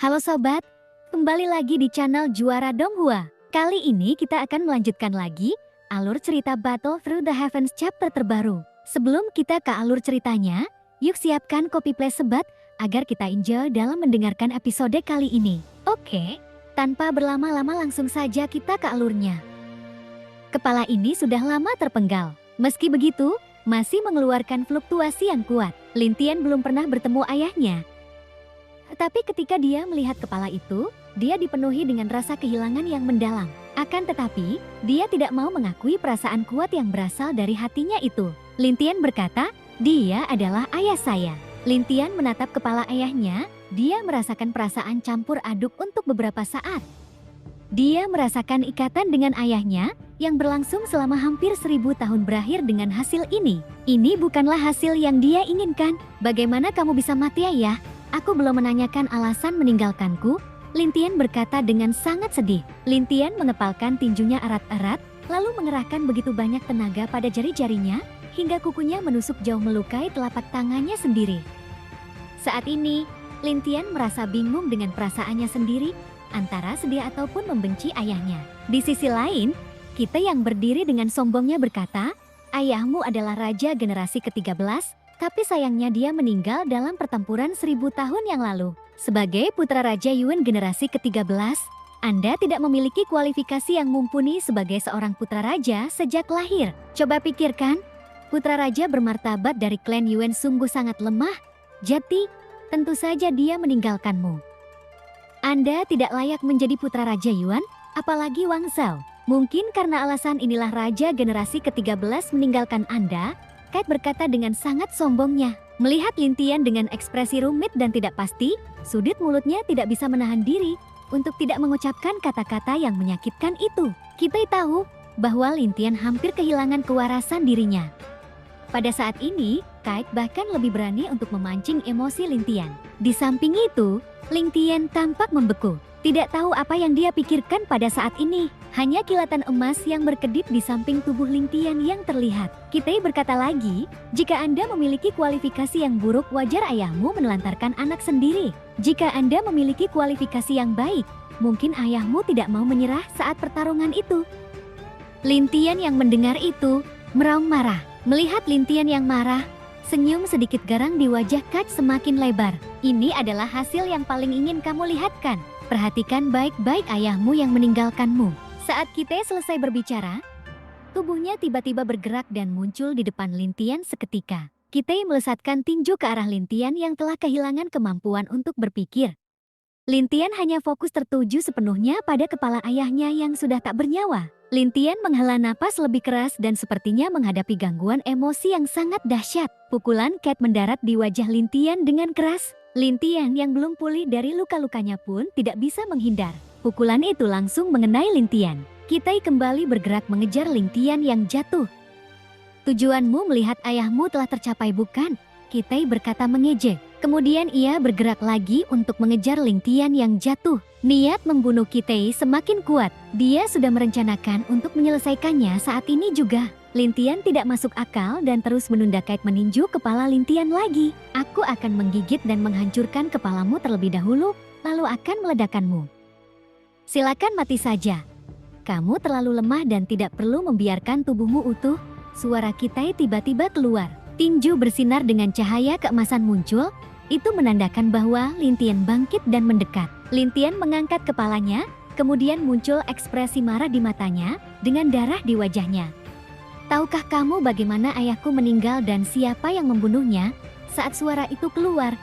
Halo sobat, kembali lagi di channel Juara Donghua. Kali ini kita akan melanjutkan lagi alur cerita Battle Through the Heavens chapter terbaru. Sebelum kita ke alur ceritanya, yuk siapkan kopi play sobat agar kita enjoy dalam mendengarkan episode kali ini. Oke, tanpa berlama-lama langsung saja kita ke alurnya. Kepala ini sudah lama terpenggal. Meski begitu, masih mengeluarkan fluktuasi yang kuat. Lin Tian belum pernah bertemu ayahnya. Tapi ketika dia melihat kepala itu, dia dipenuhi dengan rasa kehilangan yang mendalam. Akan tetapi, dia tidak mau mengakui perasaan kuat yang berasal dari hatinya itu. Lin Tian berkata, dia adalah ayah saya. Lin Tian menatap kepala ayahnya, dia merasakan perasaan campur aduk untuk beberapa saat. Dia merasakan ikatan dengan ayahnya yang berlangsung selama hampir 1000 tahun berakhir dengan hasil ini. Ini bukanlah hasil yang dia inginkan. Bagaimana kamu bisa mati ayah? Aku belum menanyakan alasan meninggalkanku, Lin Tian berkata dengan sangat sedih. Lin Tian mengepalkan tinjunya erat-erat, lalu mengerahkan begitu banyak tenaga pada jari-jarinya, hingga kukunya menusuk jauh melukai telapak tangannya sendiri. Saat ini, Lin Tian merasa bingung dengan perasaannya sendiri, antara sedih ataupun membenci ayahnya. Di sisi lain, kita yang berdiri dengan sombongnya berkata, ayahmu adalah raja generasi ke-13, tapi sayangnya dia meninggal dalam pertempuran 1000 tahun yang lalu. Sebagai putra Raja Yuan generasi ke-13, Anda tidak memiliki kualifikasi yang mumpuni sebagai seorang putra raja sejak lahir. Coba pikirkan, putra raja bermartabat dari klan Yuan sungguh sangat lemah. Jadi, tentu saja dia meninggalkanmu. Anda tidak layak menjadi putra Raja Yuan, apalagi Wang Zhao. Mungkin karena alasan inilah Raja generasi ke-13 meninggalkan Anda, Kate berkata dengan sangat sombongnya. Melihat Lin Tian dengan ekspresi rumit dan tidak pasti, sudut mulutnya tidak bisa menahan diri untuk tidak mengucapkan kata-kata yang menyakitkan itu. Kita tahu bahwa Lin Tian hampir kehilangan kewarasan dirinya. Pada saat ini, Kate bahkan lebih berani untuk memancing emosi Lin Tian. Di samping itu, Lin Tian tampak membeku. Tidak tahu apa yang dia pikirkan pada saat ini. Hanya kilatan emas yang berkedip di samping tubuh Lin Tian yang terlihat. Kita berkata lagi, jika Anda memiliki kualifikasi yang buruk, wajar ayahmu menelantarkan anak sendiri. Jika Anda memiliki kualifikasi yang baik, mungkin ayahmu tidak mau menyerah saat pertarungan itu. Lin Tian yang mendengar itu, meraung marah. Melihat Lin Tian yang marah, senyum sedikit garang di wajah Kate semakin lebar. Ini adalah hasil yang paling ingin kamu lihatkan. Perhatikan baik-baik ayahmu yang meninggalkanmu. Saat kita selesai berbicara, tubuhnya tiba-tiba bergerak dan muncul di depan Lin Tian seketika. Kita melesatkan tinju ke arah Lin Tian yang telah kehilangan kemampuan untuk berpikir. Lin Tian hanya fokus tertuju sepenuhnya pada kepala ayahnya yang sudah tak bernyawa. Lin Tian menghela napas lebih keras dan sepertinya menghadapi gangguan emosi yang sangat dahsyat. Pukulan Kate mendarat di wajah Lin Tian dengan keras. Lin Tian yang belum pulih dari luka-lukanya pun tidak bisa menghindar. Pukulan itu langsung mengenai Lin Tian. Kita kembali bergerak mengejar Lin Tian yang jatuh. Tujuanmu melihat ayahmu telah tercapai bukan? Kita berkata mengejek. Kemudian ia bergerak lagi untuk mengejar Lin Tian yang jatuh. Niat membunuh kita semakin kuat. Dia sudah merencanakan untuk menyelesaikannya saat ini juga. Lin Tian tidak masuk akal dan terus menunda Kate meninju kepala Lin Tian lagi. Aku akan menggigit dan menghancurkan kepalamu terlebih dahulu, lalu akan meledakkanmu. Silakan mati saja. Kamu terlalu lemah dan tidak perlu membiarkan tubuhmu utuh. Suara kita tiba-tiba keluar. Tinju bersinar dengan cahaya keemasan muncul. Itu menandakan bahwa Lin Tian bangkit dan mendekat. Lin Tian mengangkat kepalanya, kemudian muncul ekspresi marah di matanya dengan darah di wajahnya. Tahukah kamu bagaimana ayahku meninggal dan siapa yang membunuhnya? Saat suara itu keluar,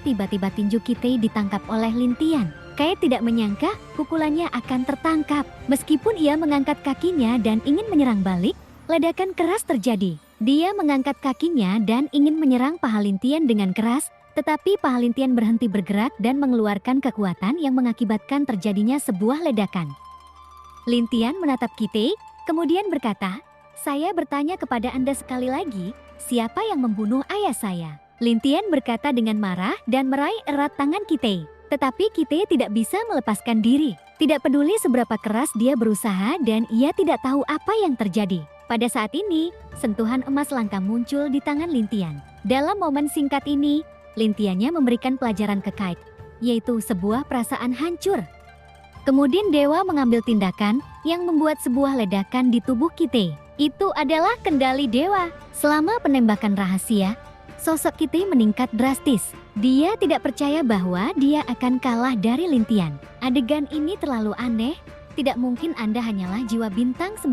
tiba-tiba tinju kita ditangkap oleh Lin Tian. Kate tidak menyangka pukulannya akan tertangkap. Meskipun ia mengangkat kakinya dan ingin menyerang balik, ledakan keras terjadi. Dia mengangkat kakinya dan ingin menyerang paha Lin Tian dengan keras, tetapi paha Lin Tian berhenti bergerak dan mengeluarkan kekuatan yang mengakibatkan terjadinya sebuah ledakan. Lin Tian menatap kita, kemudian berkata, saya bertanya kepada Anda sekali lagi, siapa yang membunuh ayah saya? Lin Tian berkata dengan marah dan meraih erat tangan kita. Tetapi kita tidak bisa melepaskan diri. Tidak peduli seberapa keras dia berusaha dan ia tidak tahu apa yang terjadi. Pada saat ini, sentuhan emas langka muncul di tangan Lin Tian. Dalam momen singkat ini, Lin Tiannya memberikan pelajaran ke Kate, yaitu sebuah perasaan hancur. Kemudian dewa mengambil tindakan yang membuat sebuah ledakan di tubuh Kitty. Itu adalah kendali dewa. Selama penembakan rahasia, sosok Kitty meningkat drastis. Dia tidak percaya bahwa dia akan kalah dari Lintian. Adegan ini terlalu aneh. Tidak mungkin Anda hanyalah jiwa bintang 9.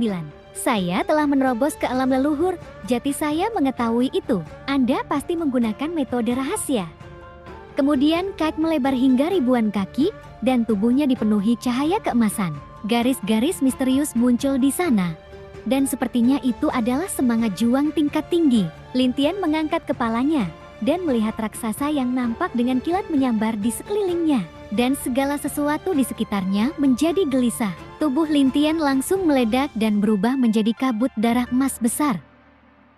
Saya telah menerobos ke alam leluhur. Jati saya mengetahui itu. Anda pasti menggunakan metode rahasia. Kemudian Kite melebar hingga ribuan kaki dan tubuhnya dipenuhi cahaya keemasan. Garis-garis misterius muncul di sana. Dan sepertinya itu adalah semangat juang tingkat tinggi. Lintian mengangkat kepalanya dan melihat raksasa yang nampak dengan kilat menyambar di sekelilingnya. Dan segala sesuatu di sekitarnya menjadi gelisah. Tubuh Lintian langsung meledak dan berubah menjadi kabut darah emas besar.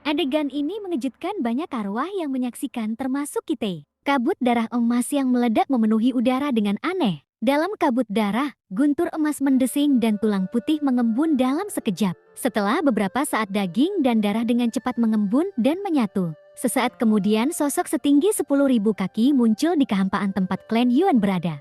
Adegan ini mengejutkan banyak arwah yang menyaksikan termasuk Kitty. Kabut darah emas yang meledak memenuhi udara dengan aneh. Dalam kabut darah, guntur emas mendesing dan tulang putih mengembun dalam sekejap. Setelah beberapa saat daging dan darah dengan cepat mengembun dan menyatu. Sesaat kemudian sosok setinggi 10.000 kaki muncul di kehampaan tempat klan Yuan berada.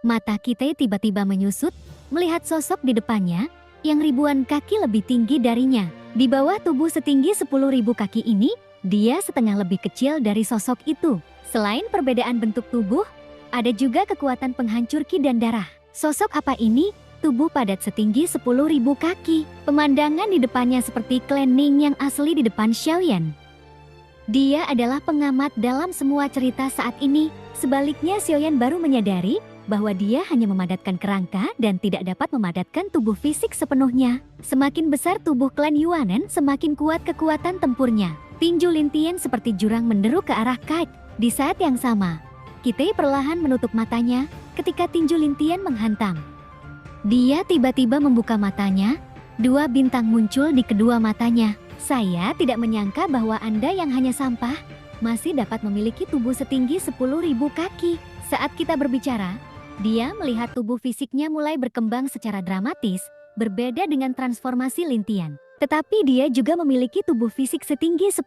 Mata Kitty tiba-tiba menyusut melihat sosok di depannya yang ribuan kaki lebih tinggi darinya. Di bawah tubuh setinggi 10.000 kaki ini, dia setengah lebih kecil dari sosok itu. Selain perbedaan bentuk tubuh, ada juga kekuatan penghancur ki dan darah. Sosok apa ini? Tubuh padat setinggi 10.000 kaki. Pemandangan di depannya seperti klan Ning yang asli di depan Xiaoyan. Dia adalah pengamat dalam semua cerita saat ini. Sebaliknya Xiaoyan baru menyadari bahwa dia hanya memadatkan kerangka dan tidak dapat memadatkan tubuh fisik sepenuhnya. Semakin besar tubuh klan Yuanen, semakin kuat kekuatan tempurnya. Tinju Lintian seperti jurang menderu ke arah Kite. Di saat yang sama, Kitty perlahan menutup matanya ketika tinju Lintian menghantam. Dia tiba-tiba membuka matanya, 2 bintang muncul di kedua matanya. Saya tidak menyangka bahwa Anda yang hanya sampah, masih dapat memiliki tubuh setinggi 10.000 kaki. Saat kita berbicara, dia melihat tubuh fisiknya mulai berkembang secara dramatis, berbeda dengan transformasi Lintian. Tetapi dia juga memiliki tubuh fisik setinggi 10.000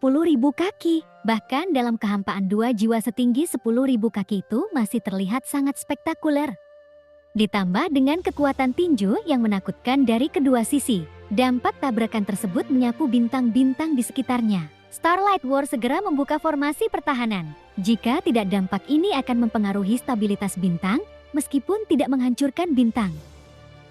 kaki. Bahkan dalam kehampaan 2 jiwa setinggi 10.000 kaki itu masih terlihat sangat spektakuler. Ditambah dengan kekuatan tinju yang menakutkan dari kedua sisi. Dampak tabrakan tersebut menyapu bintang-bintang di sekitarnya. Starlight War segera membuka formasi pertahanan. Jika tidak, dampak ini akan mempengaruhi stabilitas bintang, meskipun tidak menghancurkan bintang.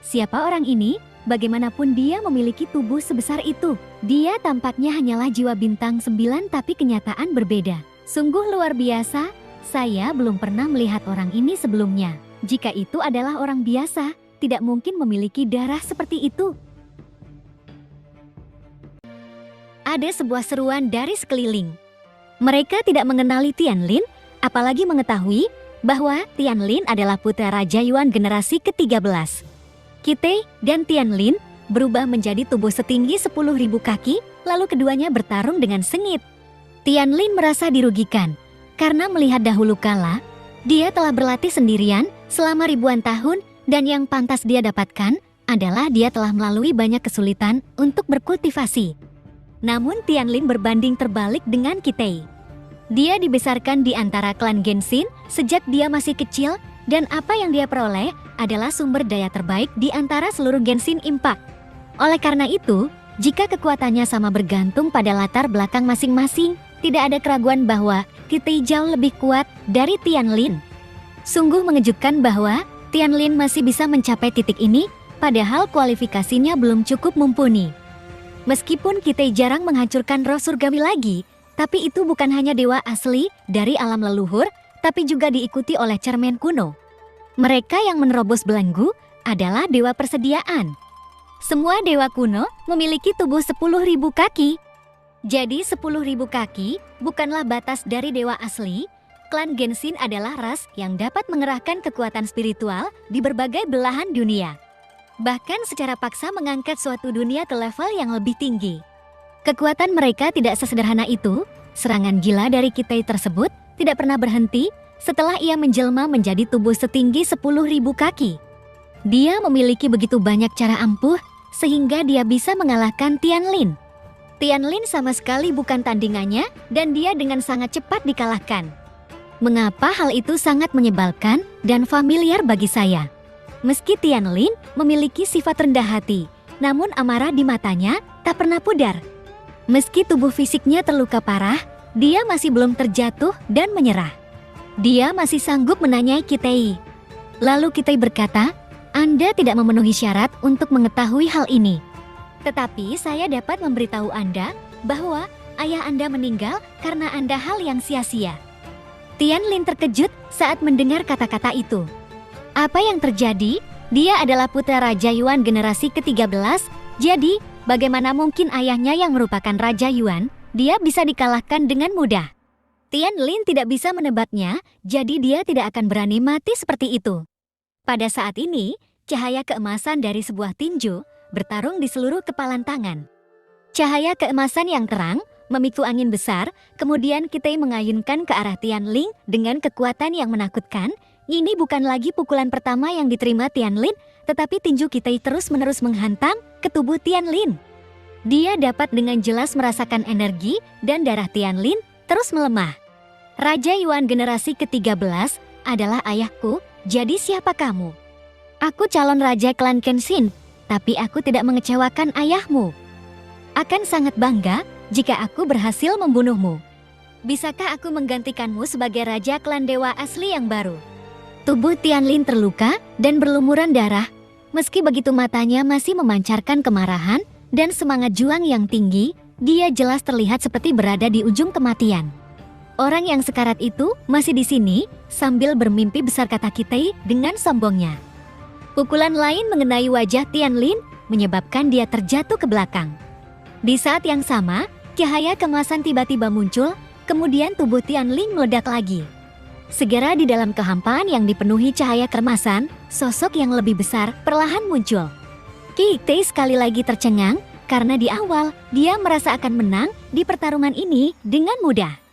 Siapa orang ini? Bagaimanapun dia memiliki tubuh sebesar itu. Dia tampaknya hanyalah jiwa bintang 9 tapi kenyataan berbeda. Sungguh luar biasa, saya belum pernah melihat orang ini sebelumnya. Jika itu adalah orang biasa, tidak mungkin memiliki darah seperti itu. Ada sebuah seruan dari sekeliling. Mereka tidak mengenali Tianlin, apalagi mengetahui bahwa Tianlin adalah putra Raja Yuan generasi ke-13. Kitty dan Tianlin berubah menjadi tubuh setinggi 10.000 kaki, lalu keduanya bertarung dengan sengit. Tianlin merasa dirugikan, karena melihat dahulu kala, dia telah berlatih sendirian selama ribuan tahun dan yang pantas dia dapatkan adalah dia telah melalui banyak kesulitan untuk berkultivasi. Namun Tianlin berbanding terbalik dengan Kitty. Dia dibesarkan di antara klan Genshin sejak dia masih kecil dan apa yang dia peroleh adalah sumber daya terbaik di antara seluruh Genshin Impact. Oleh karena itu, jika kekuatannya sama bergantung pada latar belakang masing-masing, tidak ada keraguan bahwa Kitty jauh lebih kuat dari Tianlin. Sungguh mengejutkan bahwa Tianlin masih bisa mencapai titik ini, padahal kualifikasinya belum cukup mumpuni. Meskipun Kitty jarang menghancurkan roh surgawi lagi, tapi itu bukan hanya dewa asli dari alam leluhur, tapi juga diikuti oleh cermen kuno. Mereka yang menerobos belenggu adalah dewa persediaan. Semua dewa kuno memiliki tubuh 10.000 kaki. Jadi 10.000 kaki bukanlah batas dari dewa asli. Klan Genshin adalah ras yang dapat mengerahkan kekuatan spiritual di berbagai belahan dunia. Bahkan secara paksa mengangkat suatu dunia ke level yang lebih tinggi. Kekuatan mereka tidak sesederhana itu. Serangan gila dari Kitty tersebut tidak pernah berhenti setelah ia menjelma menjadi tubuh setinggi 10.000 kaki. Dia memiliki begitu banyak cara ampuh sehingga dia bisa mengalahkan Tianlin. Tianlin sama sekali bukan tandingannya dan dia dengan sangat cepat dikalahkan. Mengapa hal itu sangat menyebalkan dan familiar bagi saya? Meski Tianlin memiliki sifat rendah hati, namun amarah di matanya tak pernah pudar. Meski tubuh fisiknya terluka parah, dia masih belum terjatuh dan menyerah. Dia masih sanggup menanyai Kitei. Lalu Kitei berkata, "Anda tidak memenuhi syarat untuk mengetahui hal ini. Tetapi saya dapat memberitahu Anda bahwa ayah Anda meninggal karena Anda hal yang sia-sia." Tianlin terkejut saat mendengar kata-kata itu. Apa yang terjadi? Dia adalah putra Raja Yuan generasi ke-13, jadi bagaimana mungkin ayahnya yang merupakan Raja Yuan, dia bisa dikalahkan dengan mudah. Tianlin tidak bisa menebaknya, jadi dia tidak akan berani mati seperti itu. Pada saat ini, cahaya keemasan dari sebuah tinju bertarung di seluruh kepalan tangan. Cahaya keemasan yang terang memikul angin besar, kemudian Kitei mengayunkan ke arah Tianlin dengan kekuatan yang menakutkan. Ini bukan lagi pukulan pertama yang diterima Tianlin, tetapi tinju Kitei terus-menerus menghantam ke tubuh Tianlin. Dia dapat dengan jelas merasakan energi dan darah Tianlin terus melemah. Raja Yuan generasi ke-13 adalah ayahku, jadi siapa kamu? Aku calon raja klan Kenshin, tapi aku tidak mengecewakan ayahmu. Akan sangat bangga jika aku berhasil membunuhmu. Bisakah aku menggantikanmu sebagai raja klan dewa asli yang baru? Tubuh Tianlin terluka dan berlumuran darah. Meski begitu matanya masih memancarkan kemarahan dan semangat juang yang tinggi, dia jelas terlihat seperti berada di ujung kematian. Orang yang sekarat itu masih di sini sambil bermimpi besar, kata Kitei dengan sombongnya. Pukulan lain mengenai wajah Tianlin menyebabkan dia terjatuh ke belakang. Di saat yang sama, cahaya kemasan tiba-tiba muncul, kemudian tubuh Tianlin meledak lagi. Segera di dalam kehampaan yang dipenuhi cahaya kermasan, sosok yang lebih besar perlahan muncul. Kitei sekali lagi tercengang karena di awal dia merasa akan menang di pertarungan ini dengan mudah.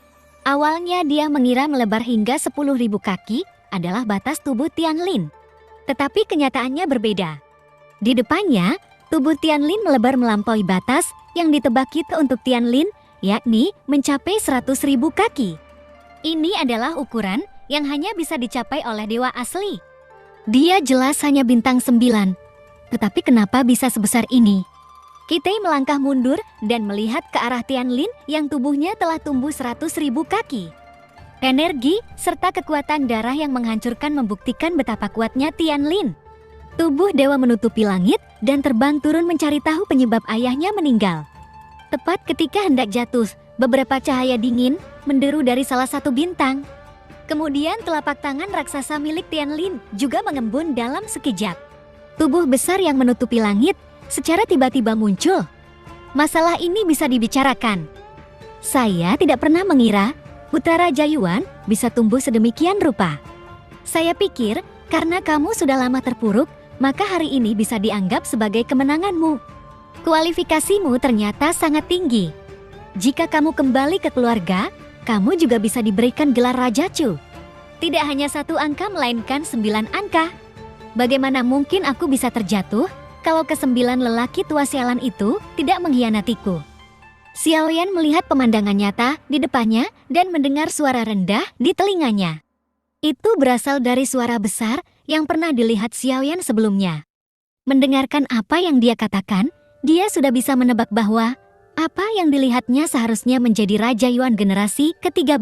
Awalnya dia mengira melebar hingga 10.000 kaki adalah batas tubuh Tianlin. Tetapi kenyataannya berbeda. Di depannya, tubuh Tianlin melebar melampaui batas yang ditebak Kitei untuk Tianlin, yakni mencapai 100.000 kaki. Ini adalah ukuran yang hanya bisa dicapai oleh dewa asli. Dia jelas hanya bintang 9. Tetapi kenapa bisa sebesar ini? Kitei melangkah mundur dan melihat ke arah Tianlin yang tubuhnya telah tumbuh 100.000 kaki. Energi serta kekuatan darah yang menghancurkan membuktikan betapa kuatnya Tianlin. Tubuh dewa menutupi langit dan terbang turun mencari tahu penyebab ayahnya meninggal. Tepat ketika hendak jatuh, beberapa cahaya dingin menderu dari salah satu bintang. Kemudian telapak tangan raksasa milik Tianlin juga mengembun dalam sekejap. Tubuh besar yang menutupi langit secara tiba-tiba muncul. Masalah ini bisa dibicarakan. Saya tidak pernah mengira putra Raja Yuan bisa tumbuh sedemikian rupa. Saya pikir karena kamu sudah lama terpuruk, maka hari ini bisa dianggap sebagai kemenanganmu. Kualifikasimu ternyata sangat tinggi. Jika kamu kembali ke keluarga, kamu juga bisa diberikan gelar Raja Chu. Tidak hanya 1 angka melainkan 9 angka. Bagaimana mungkin aku bisa terjatuh kalau ke-9 lelaki tua sialan itu tidak mengkhianatiku? Xiaoyan melihat pemandangan nyata di depannya dan mendengar suara rendah di telinganya. Itu berasal dari suara besar yang pernah dilihat Xiaoyan sebelumnya. Mendengarkan apa yang dia katakan, dia sudah bisa menebak bahwa apa yang dilihatnya seharusnya menjadi Raja Yuan generasi ke-13.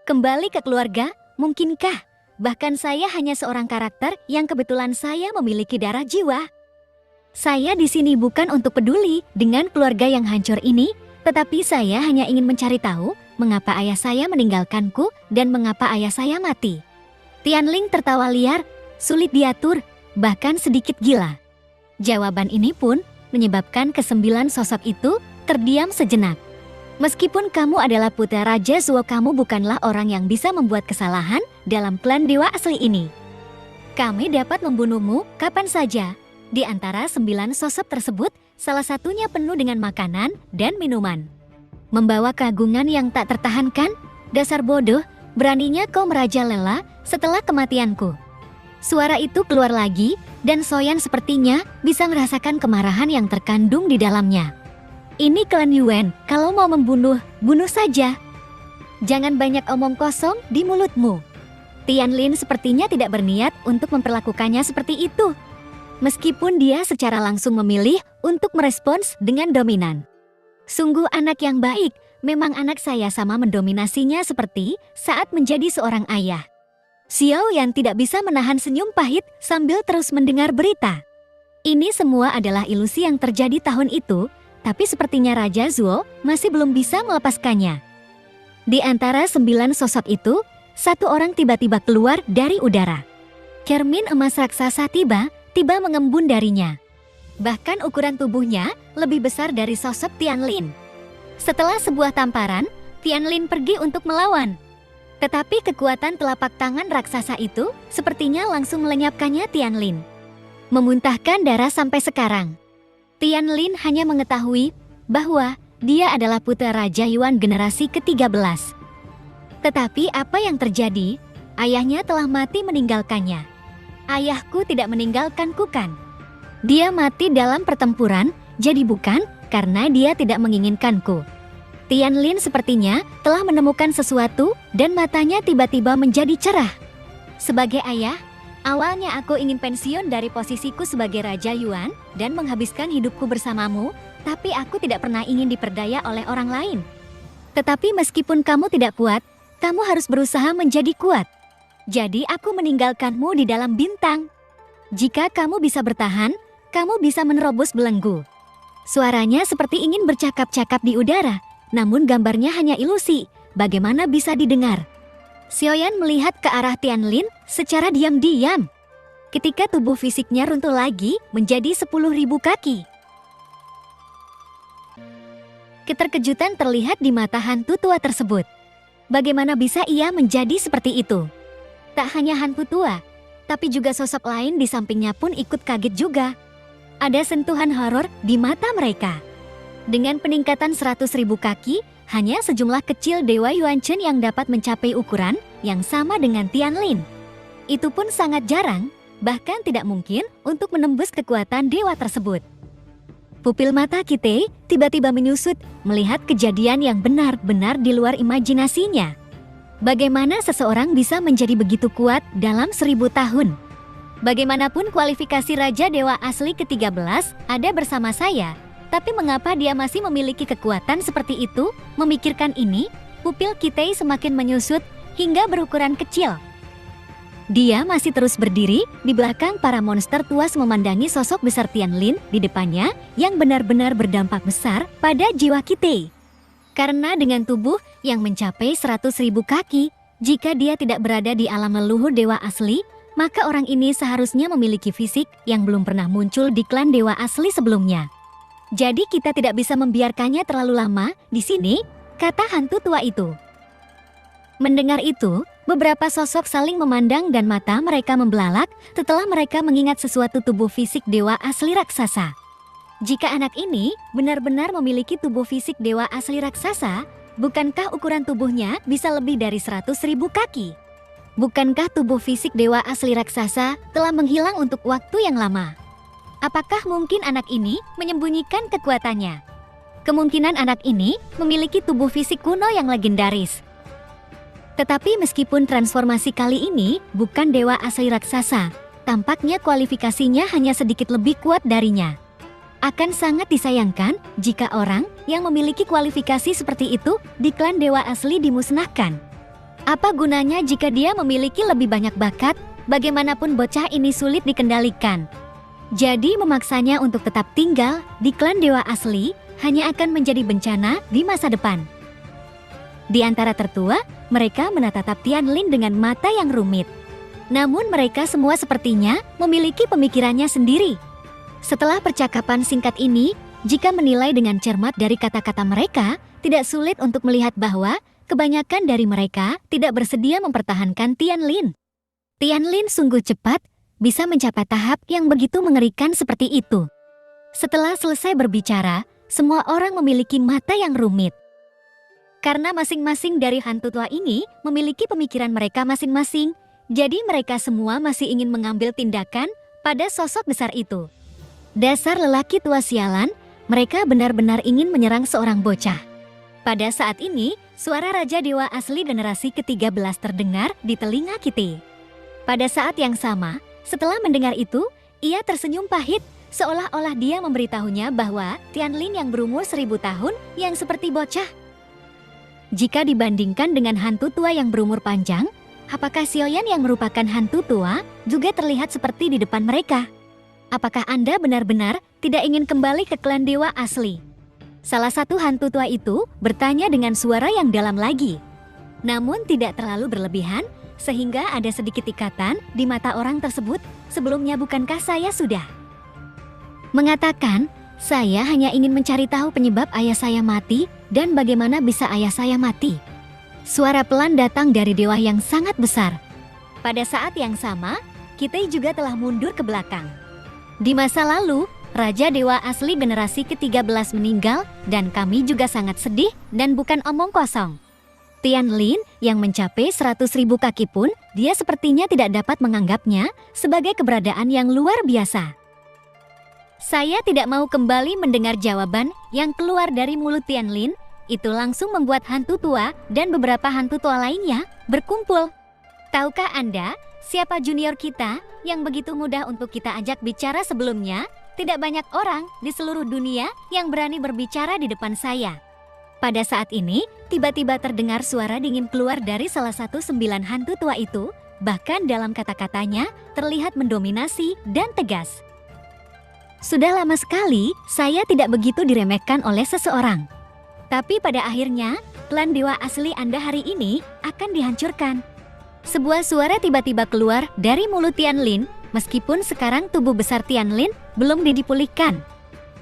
Kembali ke keluarga, mungkinkah? Bahkan saya hanya seorang karakter yang kebetulan saya memiliki darah jiwa. Saya di sini bukan untuk peduli dengan keluarga yang hancur ini, tetapi saya hanya ingin mencari tahu mengapa ayah saya meninggalkanku dan mengapa ayah saya mati. Tianlin tertawa liar, sulit diatur, bahkan sedikit gila. Jawaban ini pun menyebabkan ke-9 sosok itu terdiam sejenak. Meskipun kamu adalah putra Raja Zuo, kamu bukanlah orang yang bisa membuat kesalahan dalam klan dewa asli ini. Kami dapat membunuhmu kapan saja. Di antara 9 sosok tersebut, salah satunya penuh dengan makanan dan minuman. Membawa keagungan yang tak tertahankan, dasar bodoh, beraninya kau merajalela setelah kematianku. Suara itu keluar lagi, dan Soyan sepertinya bisa merasakan kemarahan yang terkandung di dalamnya. Ini klan Yuan, kalau mau membunuh, bunuh saja. Jangan banyak omong kosong di mulutmu. Tianlin sepertinya tidak berniat untuk memperlakukannya seperti itu. Meskipun dia secara langsung memilih untuk merespons dengan dominan. Sungguh anak yang baik, memang anak saya sama mendominasinya seperti saat menjadi seorang ayah. Xiao Yan tidak bisa menahan senyum pahit sambil terus mendengar berita. Ini semua adalah ilusi yang terjadi tahun itu, tapi sepertinya Raja Zuo masih belum bisa melepaskannya. Di antara 9 sosok itu, satu orang tiba-tiba keluar dari udara. Cermin emas raksasa tiba mengembun darinya. Bahkan ukuran tubuhnya lebih besar dari sosok Tianlin. Setelah sebuah tamparan, Tianlin pergi untuk melawan. Tetapi kekuatan telapak tangan raksasa itu sepertinya langsung melenyapkannya Tianlin. Memuntahkan darah sampai sekarang. Tianlin hanya mengetahui bahwa dia adalah putra Raja Yuan generasi ke-13. Tetapi apa yang terjadi? Ayahnya telah mati meninggalkannya. Ayahku tidak meninggalkanku kan? Dia mati dalam pertempuran, jadi bukan karena dia tidak menginginkanku. Tianlin sepertinya telah menemukan sesuatu dan matanya tiba-tiba menjadi cerah. Sebagai ayah, awalnya aku ingin pensiun dari posisiku sebagai Raja Yuan dan menghabiskan hidupku bersamamu, tapi aku tidak pernah ingin diperdaya oleh orang lain. Tetapi meskipun kamu tidak kuat, kamu harus berusaha menjadi kuat. Jadi aku meninggalkanmu di dalam bintang. Jika kamu bisa bertahan, kamu bisa menerobos belenggu. Suaranya seperti ingin bercakap-cakap di udara, namun gambarnya hanya ilusi. Bagaimana bisa didengar? Xiaoyan melihat ke arah Tianlin secara diam-diam. Ketika tubuh fisiknya runtuh lagi menjadi 10.000 kaki. Keterkejutan terlihat di mata hantu tua tersebut. Bagaimana bisa ia menjadi seperti itu? Tak hanya hantu tua, tapi juga sosok lain di sampingnya pun ikut kaget juga. Ada sentuhan horor di mata mereka. Dengan peningkatan 100.000 kaki, hanya sejumlah kecil Dewa Yuanchen yang dapat mencapai ukuran yang sama dengan Tianlin. Itu pun sangat jarang, bahkan tidak mungkin untuk menembus kekuatan dewa tersebut. Pupil mata Kitei tiba-tiba menyusut melihat kejadian yang benar-benar di luar imajinasinya. Bagaimana seseorang bisa menjadi begitu kuat dalam 1000 tahun? Bagaimanapun kualifikasi Raja Dewa asli ke-13 ada bersama saya, tapi mengapa dia masih memiliki kekuatan seperti itu? Memikirkan ini, pupil Kitei semakin menyusut hingga berukuran kecil. Dia masih terus berdiri di belakang para monster tuas memandangi sosok besar Tianlin di depannya yang benar-benar berdampak besar pada jiwa Kitei. Karena dengan tubuh yang mencapai 100.000 kaki, jika dia tidak berada di alam leluhur dewa asli, maka orang ini seharusnya memiliki fisik yang belum pernah muncul di klan dewa asli sebelumnya. Jadi kita tidak bisa membiarkannya terlalu lama di sini, kata hantu tua itu. Mendengar itu, beberapa sosok saling memandang dan mata mereka membelalak setelah mereka mengingat sesuatu tubuh fisik dewa asli raksasa. Jika anak ini benar-benar memiliki tubuh fisik dewa asli raksasa, bukankah ukuran tubuhnya bisa lebih dari 100.000 kaki? Bukankah tubuh fisik dewa asli raksasa telah menghilang untuk waktu yang lama? Apakah mungkin anak ini menyembunyikan kekuatannya? Kemungkinan anak ini memiliki tubuh fisik kuno yang legendaris. Tetapi meskipun transformasi kali ini bukan dewa asli raksasa, tampaknya kualifikasinya hanya sedikit lebih kuat darinya. Akan sangat disayangkan jika orang yang memiliki kualifikasi seperti itu di klan dewa asli dimusnahkan. Apa gunanya jika dia memiliki lebih banyak bakat, bagaimanapun bocah ini sulit dikendalikan. Jadi memaksanya untuk tetap tinggal di klan dewa asli hanya akan menjadi bencana di masa depan. Di antara tertua, mereka menatap Tianlin dengan mata yang rumit. Namun mereka semua sepertinya memiliki pemikirannya sendiri. Setelah percakapan singkat ini, jika menilai dengan cermat dari kata-kata mereka, tidak sulit untuk melihat bahwa kebanyakan dari mereka tidak bersedia mempertahankan Tianlin. Tianlin sungguh cepat, bisa mencapai tahap yang begitu mengerikan seperti itu. Setelah selesai berbicara, semua orang memiliki mata yang rumit. Karena masing-masing dari hantu tua ini memiliki pemikiran mereka masing-masing, jadi mereka semua masih ingin mengambil tindakan pada sosok besar itu. Dasar lelaki tua sialan, mereka benar-benar ingin menyerang seorang bocah. Pada saat ini, suara Raja Dewa asli generasi ke-13 terdengar di telinga Kitty. Pada saat yang sama, setelah mendengar itu, ia tersenyum pahit, seolah-olah dia memberitahunya bahwa Tianlin yang berumur 1000 tahun yang seperti bocah. Jika dibandingkan dengan hantu tua yang berumur panjang, apakah Xiaoyan yang merupakan hantu tua juga terlihat seperti di depan mereka? Apakah Anda benar-benar tidak ingin kembali ke klan dewa asli? Salah satu hantu tua itu bertanya dengan suara yang dalam lagi. Namun tidak terlalu berlebihan, sehingga ada sedikit ikatan di mata orang tersebut. Sebelumnya bukankah saya sudah mengatakan, saya hanya ingin mencari tahu penyebab ayah saya mati dan bagaimana bisa ayah saya mati. Suara pelan datang dari dewa yang sangat besar. Pada saat yang sama, kita juga telah mundur ke belakang. Di masa lalu, Raja Dewa asli generasi ke-13 meninggal dan kami juga sangat sedih dan bukan omong kosong. Tianlin yang mencapai 100.000 kaki pun, dia sepertinya tidak dapat menganggapnya sebagai keberadaan yang luar biasa. Saya tidak mau kembali mendengar jawaban yang keluar dari mulut Tianlin. Itu langsung membuat hantu tua dan beberapa hantu tua lainnya berkumpul. Tahukah Anda siapa junior kita yang begitu mudah untuk kita ajak bicara sebelumnya? Tidak banyak orang di seluruh dunia yang berani berbicara di depan saya. Pada saat ini, tiba-tiba terdengar suara dingin keluar dari salah satu 9 hantu tua itu, bahkan dalam kata-katanya terlihat mendominasi dan tegas. Sudah lama sekali saya tidak begitu diremehkan oleh seseorang. Tapi pada akhirnya, klan dewa asli Anda hari ini akan dihancurkan. Sebuah suara tiba-tiba keluar dari mulut Tianlin, meskipun sekarang tubuh besar Tianlin belum dipulihkan.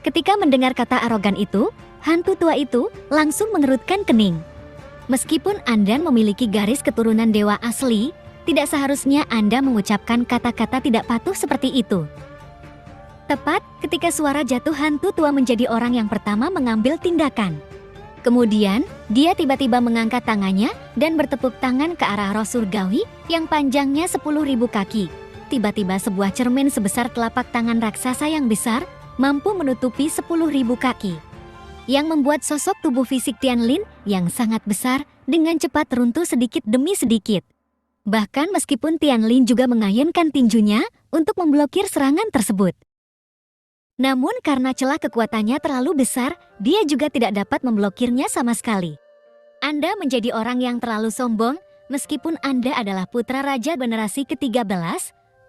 Ketika mendengar kata arogan itu, hantu tua itu langsung mengerutkan kening. Meskipun Anda memiliki garis keturunan dewa asli, tidak seharusnya Anda mengucapkan kata-kata tidak patuh seperti itu. Tepat ketika suara jatuh, hantu tua menjadi orang yang pertama mengambil tindakan. Kemudian, dia tiba-tiba mengangkat tangannya dan bertepuk tangan ke arah roh surgawi yang panjangnya 10.000 kaki. Tiba-tiba sebuah cermin sebesar telapak tangan raksasa yang besar mampu menutupi 10.000 kaki. Yang membuat sosok tubuh fisik Tianlin yang sangat besar dengan cepat runtuh sedikit demi sedikit. Bahkan meskipun Tianlin juga mengayunkan tinjunya untuk memblokir serangan tersebut. Namun karena celah kekuatannya terlalu besar, dia juga tidak dapat memblokirnya sama sekali. Anda menjadi orang yang terlalu sombong, meskipun Anda adalah putra raja generasi ke-13,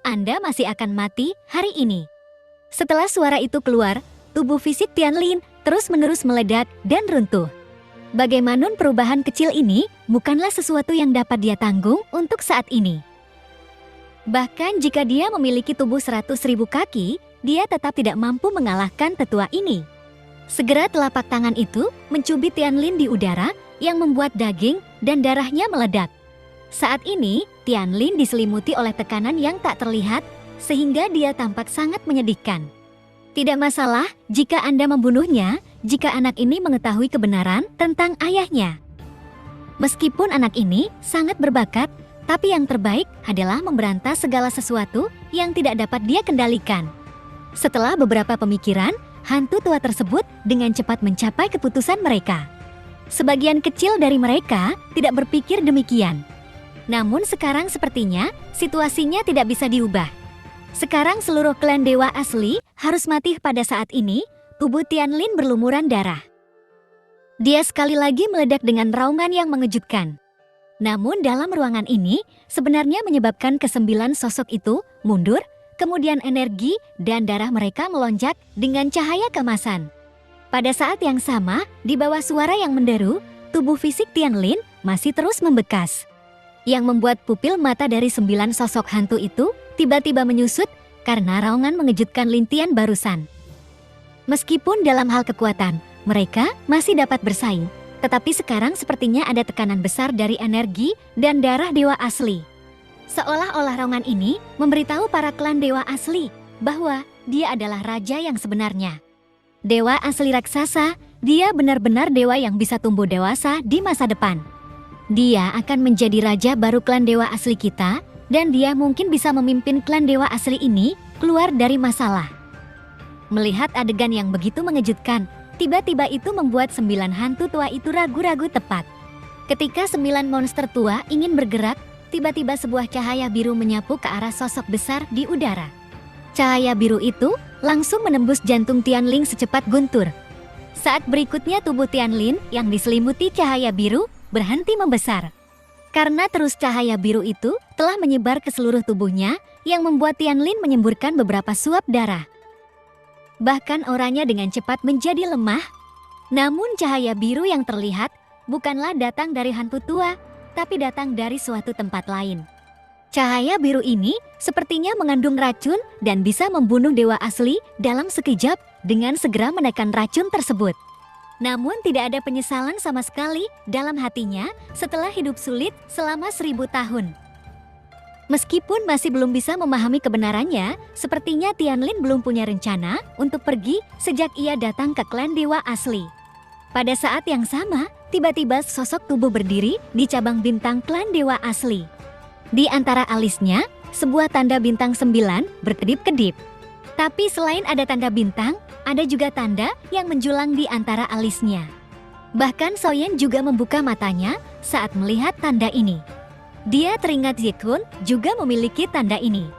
Anda masih akan mati hari ini. Setelah suara itu keluar, tubuh fisik Tianlin terus-menerus meledak dan runtuh. Bagaimanapun perubahan kecil ini bukanlah sesuatu yang dapat dia tanggung untuk saat ini. Bahkan jika dia memiliki tubuh 100.000 kaki, dia tetap tidak mampu mengalahkan tetua ini. Segera telapak tangan itu mencubit Tianlin di udara yang membuat daging dan darahnya meledak. Saat ini, Tianlin diselimuti oleh tekanan yang tak terlihat, sehingga dia tampak sangat menyedihkan. Tidak masalah jika Anda membunuhnya, jika anak ini mengetahui kebenaran tentang ayahnya. Meskipun anak ini sangat berbakat, tapi yang terbaik adalah memberantas segala sesuatu yang tidak dapat dia kendalikan. Setelah beberapa pemikiran, hantu tua tersebut dengan cepat mencapai keputusan mereka. Sebagian kecil dari mereka tidak berpikir demikian. Namun sekarang sepertinya situasinya tidak bisa diubah. Sekarang seluruh klan dewa asli harus mati pada saat ini. Tubuh Tianlin berlumuran darah. Dia sekali lagi meledak dengan raungan yang mengejutkan. Namun dalam ruangan ini sebenarnya menyebabkan ke-9 sosok itu mundur. Kemudian energi dan darah mereka melonjak dengan cahaya keemasan. Pada saat yang sama, di bawah suara yang menderu, tubuh fisik Tianlin masih terus membekas. Yang membuat pupil mata dari 9 sosok hantu itu tiba-tiba menyusut karena raungan mengejutkan Lintian barusan. Meskipun dalam hal kekuatan, mereka masih dapat bersaing, tetapi sekarang sepertinya ada tekanan besar dari energi dan darah dewa asli. Seolah-olah raungan ini memberitahu para klan dewa asli bahwa dia adalah raja yang sebenarnya. Dewa asli raksasa, dia benar-benar dewa yang bisa tumbuh dewasa di masa depan. Dia akan menjadi raja baru klan dewa asli kita, dan dia mungkin bisa memimpin klan dewa asli ini keluar dari masalah. Melihat adegan yang begitu mengejutkan, Tiba-tiba itu membuat 9 hantu tua itu ragu-ragu tepat. Ketika 9 monster tua ingin bergerak, tiba-tiba sebuah cahaya biru menyapu ke arah sosok besar di udara. Cahaya biru itu langsung menembus jantung Tianlin secepat guntur. Saat berikutnya tubuh Tianlin yang diselimuti cahaya biru berhenti membesar. Karena terus cahaya biru itu telah menyebar ke seluruh tubuhnya yang membuat Tianlin menyemburkan beberapa suap darah. Bahkan auranya dengan cepat menjadi lemah. Namun cahaya biru yang terlihat bukanlah datang dari hantu tua, tapi datang dari suatu tempat lain. Cahaya biru ini sepertinya mengandung racun dan bisa membunuh dewa asli dalam sekejap dengan segera menekan racun tersebut. Namun tidak ada penyesalan sama sekali dalam hatinya setelah hidup sulit selama 1000 tahun. Meskipun masih belum bisa memahami kebenarannya, sepertinya Tianlin belum punya rencana untuk pergi sejak ia datang ke klan dewa asli. Pada saat yang sama, tiba-tiba sosok tubuh berdiri di cabang bintang klan dewa asli. Di antara alisnya, sebuah tanda bintang 9 berkedip-kedip. Tapi selain ada tanda bintang, ada juga tanda yang menjulang di antara alisnya. Bahkan Soyen juga membuka matanya saat melihat tanda ini. Dia teringat Zikun juga memiliki tanda ini.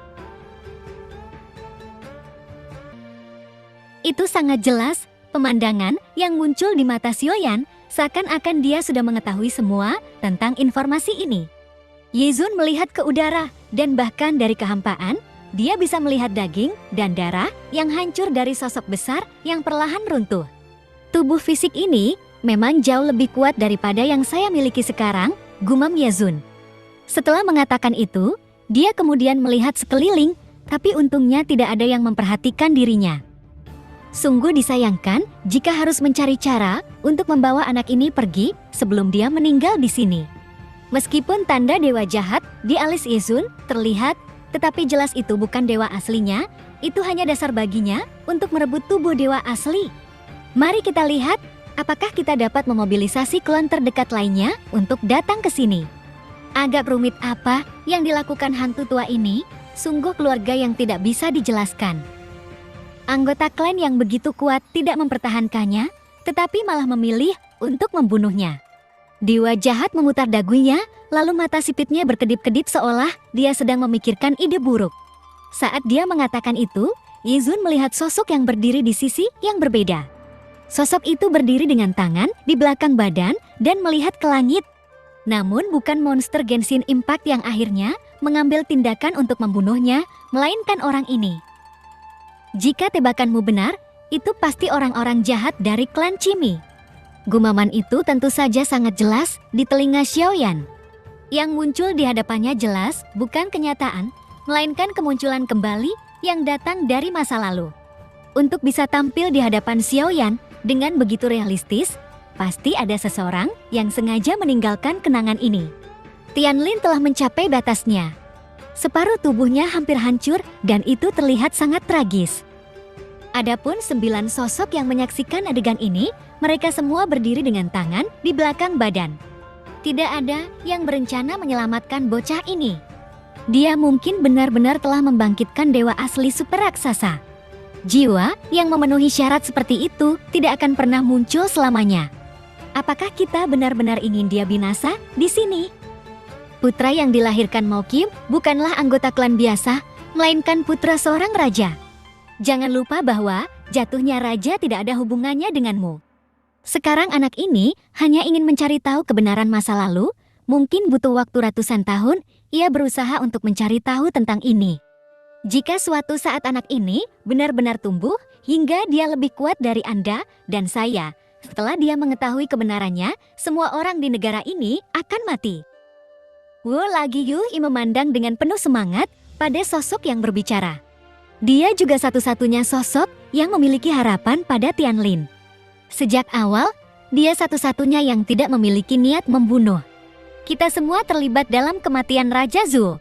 Itu sangat jelas, pemandangan yang muncul di mata Xiaoyan seakan-akan dia sudah mengetahui semua tentang informasi ini. Yezun melihat ke udara dan bahkan dari kehampaan, dia bisa melihat daging dan darah yang hancur dari sosok besar yang perlahan runtuh. Tubuh fisik ini memang jauh lebih kuat daripada yang saya miliki sekarang, gumam Yezun. Setelah mengatakan itu, dia kemudian melihat sekeliling, tapi untungnya tidak ada yang memperhatikan dirinya. Sungguh disayangkan jika harus mencari cara untuk membawa anak ini pergi sebelum dia meninggal di sini. Meskipun tanda dewa jahat di alis Yezun terlihat, tetapi jelas itu bukan dewa aslinya, itu hanya dasar baginya untuk merebut tubuh dewa asli. Mari kita lihat, apakah kita dapat memobilisasi klan terdekat lainnya untuk datang ke sini. Agak rumit apa yang dilakukan hantu tua ini, sungguh keluarga yang tidak bisa dijelaskan. Anggota klan yang begitu kuat tidak mempertahankannya, tetapi malah memilih untuk membunuhnya. Dewa jahat memutar dagunya, lalu mata sipitnya berkedip-kedip seolah dia sedang memikirkan ide buruk. Saat dia mengatakan itu, Yezun melihat sosok yang berdiri di sisi yang berbeda. Sosok itu berdiri dengan tangan di belakang badan dan melihat ke langit. Namun bukan monster Genshin Impact yang akhirnya mengambil tindakan untuk membunuhnya, melainkan orang ini. Jika tebakanmu benar, itu pasti orang-orang jahat dari klan Chimi. Gumaman itu tentu saja sangat jelas di telinga Xiaoyan. Yang muncul di hadapannya jelas bukan kenyataan, melainkan kemunculan kembali yang datang dari masa lalu. Untuk bisa tampil di hadapan Xiaoyan dengan begitu realistis, pasti ada seseorang yang sengaja meninggalkan kenangan ini. Tianlin telah mencapai batasnya. Separuh tubuhnya hampir hancur dan itu terlihat sangat tragis. Adapun 9 sosok yang menyaksikan adegan ini, mereka semua berdiri dengan tangan di belakang badan. Tidak ada yang berencana menyelamatkan bocah ini. Dia mungkin benar-benar telah membangkitkan dewa asli super raksasa. Jiwa yang memenuhi syarat seperti itu tidak akan pernah muncul selamanya. Apakah kita benar-benar ingin dia binasa di sini? Putra yang dilahirkan Mokim bukanlah anggota klan biasa, melainkan putra seorang raja. Jangan lupa bahwa jatuhnya raja tidak ada hubungannya denganmu. Sekarang anak ini hanya ingin mencari tahu kebenaran masa lalu, mungkin butuh waktu ratusan tahun, ia berusaha untuk mencari tahu tentang ini. Jika suatu saat anak ini benar-benar tumbuh hingga dia lebih kuat dari Anda dan saya, setelah dia mengetahui kebenarannya, semua orang di negara ini akan mati. Wu Lagi Yui memandang dengan penuh semangat pada sosok yang berbicara. Dia juga satu-satunya sosok yang memiliki harapan pada Tianlin. Sejak awal, dia satu-satunya yang tidak memiliki niat membunuh. Kita semua terlibat dalam kematian Raja Zhu.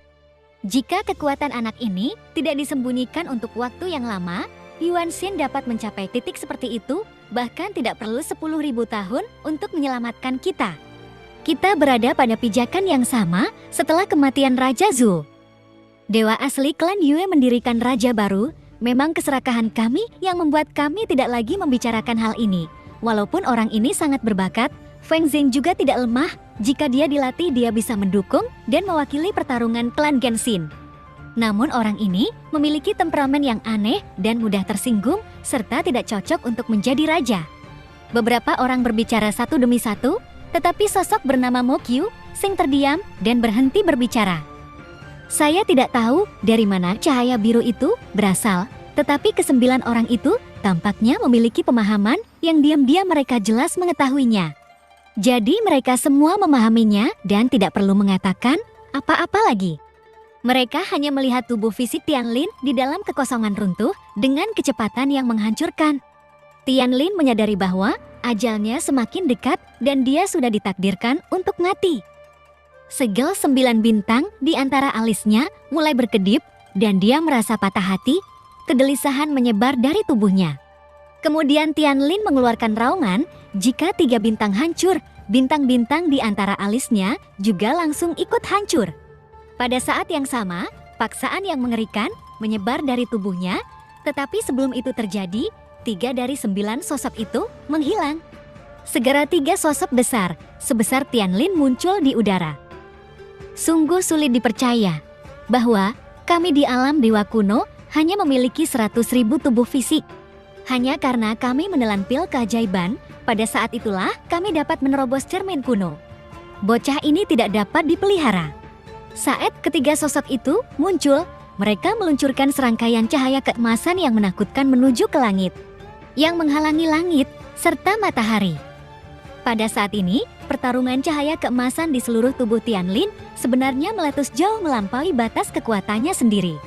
Jika kekuatan anak ini tidak disembunyikan untuk waktu yang lama, Yuan Xin dapat mencapai titik seperti itu, bahkan tidak perlu 10.000 tahun untuk menyelamatkan kita. Kita berada pada pijakan yang sama setelah kematian Raja Zhu. Dewa asli klan Yue mendirikan raja baru, memang keserakahan kami yang membuat kami tidak lagi membicarakan hal ini. Walaupun orang ini sangat berbakat, Feng Zhen juga tidak lemah. Jika dia dilatih, dia bisa mendukung dan mewakili pertarungan klan Genshin. Namun orang ini memiliki temperamen yang aneh dan mudah tersinggung serta tidak cocok untuk menjadi raja. Beberapa orang berbicara satu demi satu, tetapi sosok bernama Mo Qiuseng terdiam dan berhenti berbicara. Saya tidak tahu dari mana cahaya biru itu berasal, tetapi kesembilan orang itu tampaknya memiliki pemahaman yang diam-diam mereka jelas mengetahuinya. Jadi mereka semua memahaminya dan tidak perlu mengatakan apa-apa lagi. Mereka hanya melihat tubuh fisik Tianlin di dalam kekosongan runtuh dengan kecepatan yang menghancurkan. Tianlin menyadari bahwa ajalnya semakin dekat dan dia sudah ditakdirkan untuk mati. Segel 9 bintang di antara alisnya mulai berkedip dan dia merasa patah hati. Kegelisahan menyebar dari tubuhnya. Kemudian Tianlin mengeluarkan raungan. Jika 3 bintang hancur, bintang-bintang di antara alisnya juga langsung ikut hancur. Pada saat yang sama, paksaan yang mengerikan menyebar dari tubuhnya, tetapi sebelum itu terjadi, 3 dari 9 sosok itu menghilang. Segera 3 sosok besar, sebesar Tianlin muncul di udara. Sungguh sulit dipercaya bahwa kami di alam dewa kuno hanya memiliki 100.000 tubuh fisik. Hanya karena kami menelan pil keajaiban, pada saat itulah kami dapat menerobos cermin kuno. Bocah ini tidak dapat dipelihara. Saat ketiga sosok itu muncul, mereka meluncurkan serangkaian cahaya keemasan yang menakutkan menuju ke langit, yang menghalangi langit serta matahari. Pada saat ini, pertarungan cahaya keemasan di seluruh tubuh Tianlin sebenarnya meletus jauh melampaui batas kekuatannya sendiri.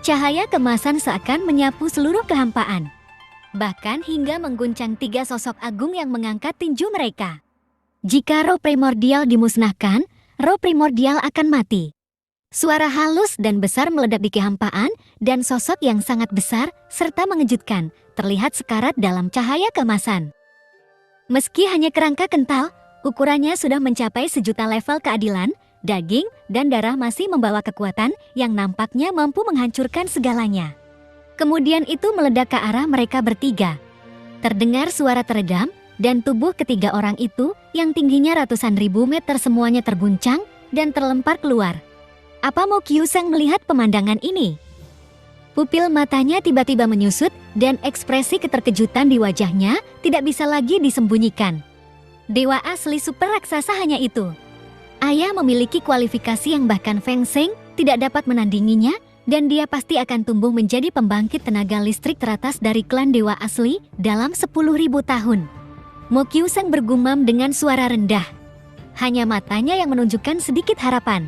Cahaya keemasan seakan menyapu seluruh kehampaan, bahkan hingga mengguncang 3 sosok agung yang mengangkat tinju mereka. Jika roh primordial dimusnahkan, roh primordial akan mati. Suara halus dan besar meledak di kehampaan, dan sosok yang sangat besar serta mengejutkan terlihat sekarat dalam cahaya keemasan. Meski hanya kerangka kental, ukurannya sudah mencapai 1.000.000 level keadilan, daging dan darah masih membawa kekuatan yang nampaknya mampu menghancurkan segalanya. Kemudian itu meledak ke arah mereka bertiga. Terdengar suara teredam, dan tubuh ketiga orang itu yang tingginya ratusan ribu meter semuanya terguncang dan terlempar keluar. Apa Mo Qiuseng melihat pemandangan ini? Pupil matanya tiba-tiba menyusut dan ekspresi keterkejutan di wajahnya tidak bisa lagi disembunyikan. Dewa asli super raksasa hanya itu. Ayah memiliki kualifikasi yang bahkan Feng Zhen tidak dapat menandinginya, dan dia pasti akan tumbuh menjadi pembangkit tenaga listrik teratas dari klan dewa asli dalam 10.000 tahun. Mo Qiuseng bergumam dengan suara rendah. Hanya matanya yang menunjukkan sedikit harapan.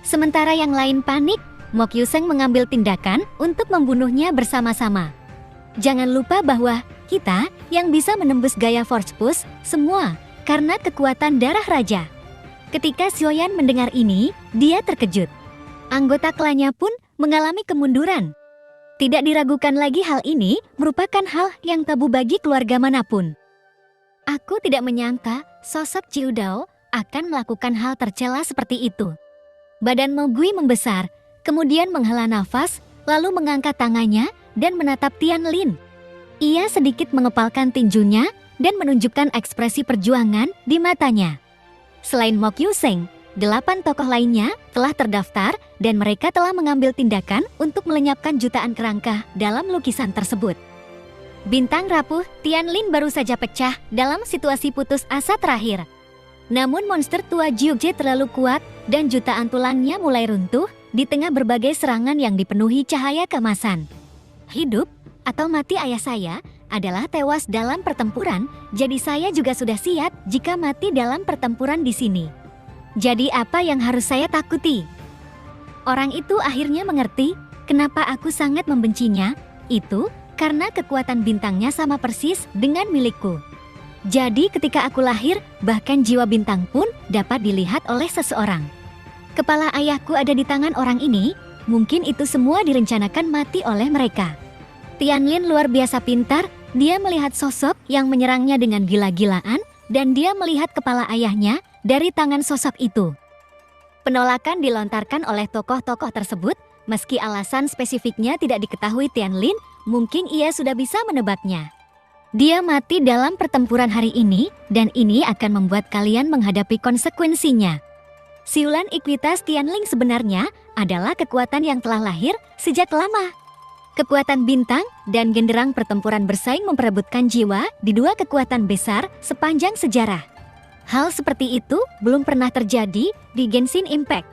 Sementara yang lain panik, Mo Qiuseng mengambil tindakan untuk membunuhnya bersama-sama. Jangan lupa bahwa kita yang bisa menembus gaya Force Push semua karena kekuatan darah raja. Ketika Xiaoyan mendengar ini, dia terkejut. Anggota klannya pun mengalami kemunduran. Tidak diragukan lagi hal ini merupakan hal yang tabu bagi keluarga manapun. Aku tidak menyangka sosok Chiu Dao akan melakukan hal tercela seperti itu. Badan Mo Gui membesar, kemudian menghela nafas, lalu mengangkat tangannya dan menatap Tianlin. Ia sedikit mengepalkan tinjunya dan menunjukkan ekspresi perjuangan di matanya. Selain Mo Qiuseng, 8 tokoh lainnya telah terdaftar dan mereka telah mengambil tindakan untuk melenyapkan jutaan kerangka dalam lukisan tersebut. Bintang rapuh, Tianlin baru saja pecah dalam situasi putus asa terakhir. Namun monster tua Jiuke terlalu kuat dan jutaan tulangnya mulai runtuh di tengah berbagai serangan yang dipenuhi cahaya keemasan. Hidup atau mati ayah saya adalah tewas dalam pertempuran, jadi saya juga sudah siap jika mati dalam pertempuran di sini. Jadi apa yang harus saya takuti? Orang itu akhirnya mengerti kenapa aku sangat membencinya. Itu karena kekuatan bintangnya sama persis dengan milikku. Jadi ketika aku lahir, bahkan jiwa bintang pun dapat dilihat oleh seseorang. Kepala ayahku ada di tangan orang ini, mungkin itu semua direncanakan mati oleh mereka. Tianlin luar biasa pintar, dia melihat sosok yang menyerangnya dengan gila-gilaan, dan dia melihat kepala ayahnya dari tangan sosok itu. Penolakan dilontarkan oleh tokoh-tokoh tersebut, meski alasan spesifiknya tidak diketahui Tianlin, mungkin ia sudah bisa menebaknya. Dia mati dalam pertempuran hari ini, dan ini akan membuat kalian menghadapi konsekuensinya. Siulan Equitas Tianling sebenarnya adalah kekuatan yang telah lahir sejak lama. Kekuatan bintang dan genderang pertempuran bersaing memperebutkan jiwa di dua kekuatan besar sepanjang sejarah. Hal seperti itu belum pernah terjadi di Genshin Impact.